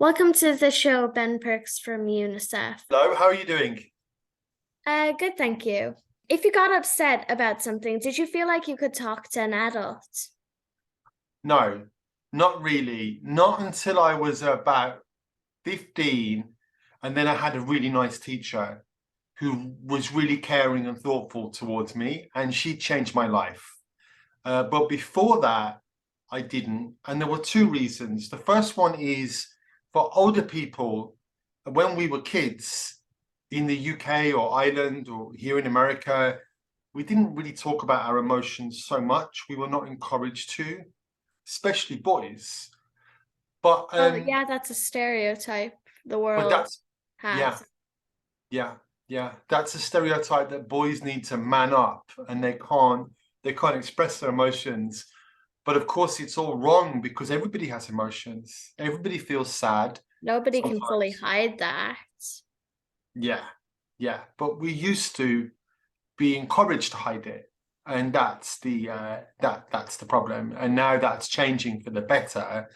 Welcome to the show, Ben Perks from UNICEF. Hello, how are you doing? Good, thank you. If you got upset about something, did you feel like you could talk to an adult? No, not really. Not until I was about 15, and then I had a really nice teacher who was really caring and thoughtful towards me, and she changed my life. But before that, I didn't. And there were two reasons. The first one is for older people, when we were kids in the UK or Ireland or here in America, we didn't really talk about our emotions so much. We were not encouraged to, especially boys. But Oh, yeah, that's a stereotype the but world that's yeah, has. yeah, yeah. That's a stereotype that boys need to man up and they can't express their emotions. But of course, it's all wrong because everybody has emotions. Everybody feels sad Nobody can fully sometimes. hide that. Yeah, yeah. But we used to be encouraged to hide it, and that's the problem. And now that's changing for the better,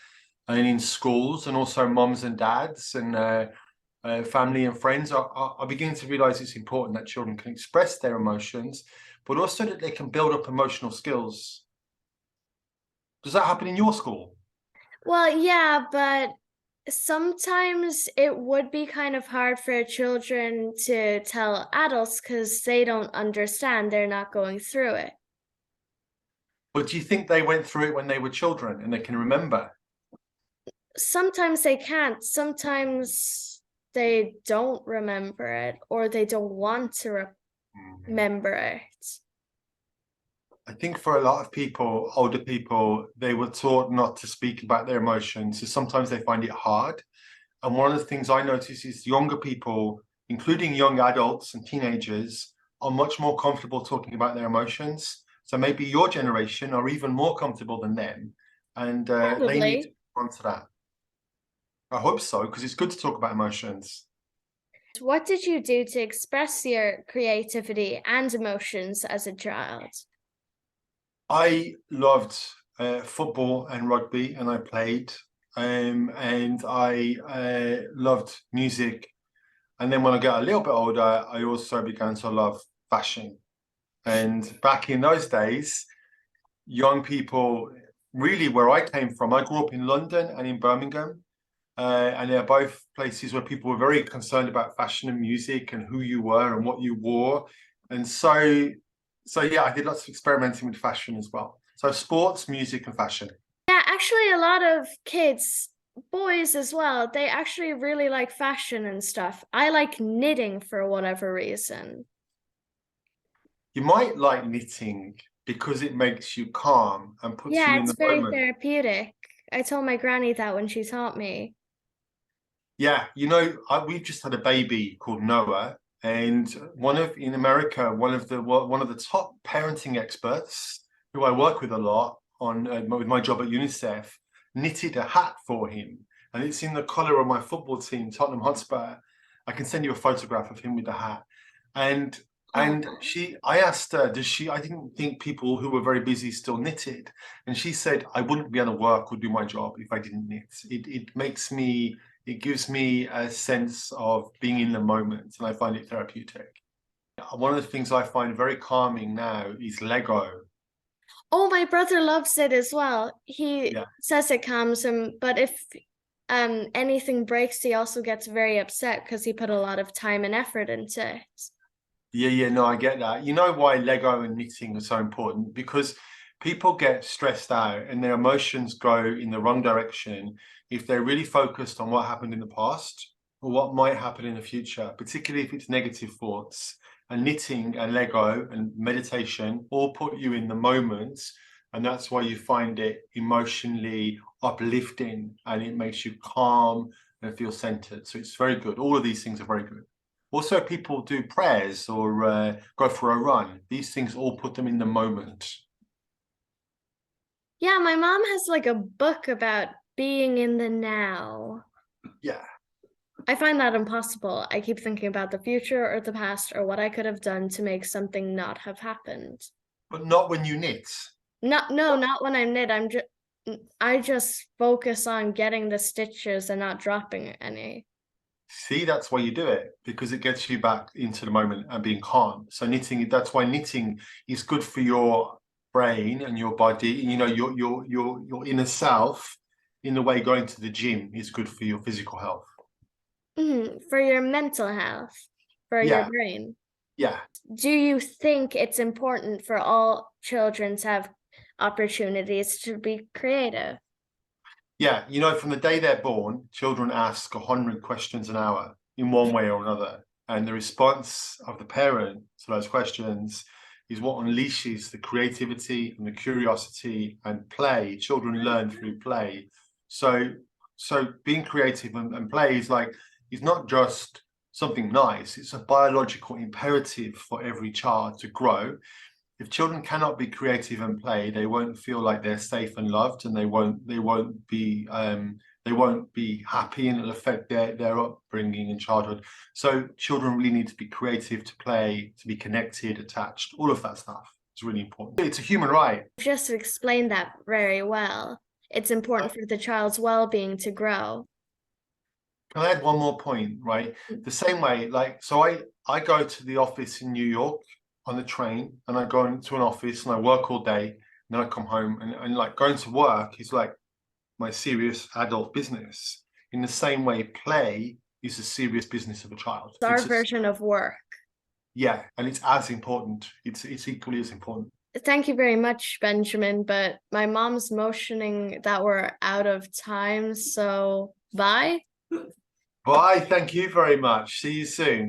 and in schools and also moms and dads and family and friends are beginning to realize it's important that children can express their emotions, but also that they can build up emotional skills. Does that happen in your school? Well, yeah, but sometimes it would be kind of hard for children to tell adults because they don't understand, they're not going through it. But do you think they went through it when they were children and they can remember? Sometimes they can't, sometimes they don't remember it or they don't want to remember it. I think for a lot of people, older people, they were taught not to speak about their emotions. So sometimes they find it hard. And one of the things I notice is younger people, including young adults and teenagers, are much more comfortable talking about their emotions. So maybe your generation are even more comfortable than them. And they need to Probably. respond to that. I hope so, because it's good to talk about emotions. What did you do to express your creativity and emotions as a child? I loved football and rugby, and I played. And I loved music. And then when I got a little bit older, I also began to love fashion. And back in those days, young people, really where I came from, I grew up in London and in Birmingham. And they're both places where people were very concerned about fashion and music and who you were and what you wore. And so yeah, I did lots of experimenting with fashion as well. So sports, music, and fashion. Yeah, actually, a lot of kids, boys as well, they actually really like fashion and stuff. I like knitting for whatever reason. You might like knitting because it makes you calm and puts you Yeah, in it's the very moment. therapeutic. I told my granny that when she taught me. Yeah, we've just had a baby called Noah, and in America, one of the top parenting experts who I work with a lot on with my job at UNICEF knitted a hat for him, and it's in the colour of my football team, Tottenham Hotspur. I can send you a photograph of him with the hat, and Oh, I asked her, does she? I didn't think people who were very busy still knitted, and she said I wouldn't be able to work or do my job if I didn't knit. It gives me a sense of being in the moment, and I find it therapeutic. One of the things I find very calming now is Lego. oh, my brother loves it as well. He Yeah, says it calms him, but if anything breaks, he also gets very upset because he put a lot of time and effort into it. yeah, no, I get that. You know why Lego and knitting are so important? Because people get stressed out and their emotions go in the wrong direction if they're really focused on what happened in the past or what might happen in the future, particularly if it's negative thoughts. And knitting and Lego and meditation all put you in the moment. And that's why you find it emotionally uplifting and it makes you calm and feel centered. So it's very good. All of these things are very good. Also, people do prayers or go for a run. These things all put them in the moment. Yeah, my mom has like a book about being in the now. Yeah, I find that impossible. I keep thinking about the future or the past or what I could have done to make something not have happened. but not when you knit. No, not when I'm knit. I'm just I just focus on getting the stitches and not dropping any. See, that's why you do it, because it gets you back into the moment and being calm. So knitting, that's why knitting is good for your brain and your body. You know, your inner self, in a way, going to the gym is good for your physical health. For your mental health, for your Yeah, brain. yeah. Do you think it's important for all children to have opportunities to be creative? Yeah, you know, from the day they're born, children ask 100 questions an hour in one way or another. And the response of the parent to those questions is what unleashes the creativity and the curiosity and play. Children learn through play. So, so being creative and play is not just something nice, it's a biological imperative for every child to grow. If children cannot be creative and play, they won't feel like they're safe and loved, and they won't be happy, and it'll affect their upbringing and childhood. So children really need to be creative, to play, to be connected, attached. All of that stuff is really important. It's a human right. Just explained that very well. It's important for the child's well-being to grow. Can I add one more point, right? The same way, like, so I go to the office in New York on the train, and I go into an office and I work all day, and then I come home, and like going to work is like my serious adult business. In the same way, play is the serious business of a child. It's our version of work. Yeah, and it's as important. It's equally as important. Thank you very much, Benjamin, but my mom's motioning that we're out of time, so bye. Bye, thank you very much. See you soon.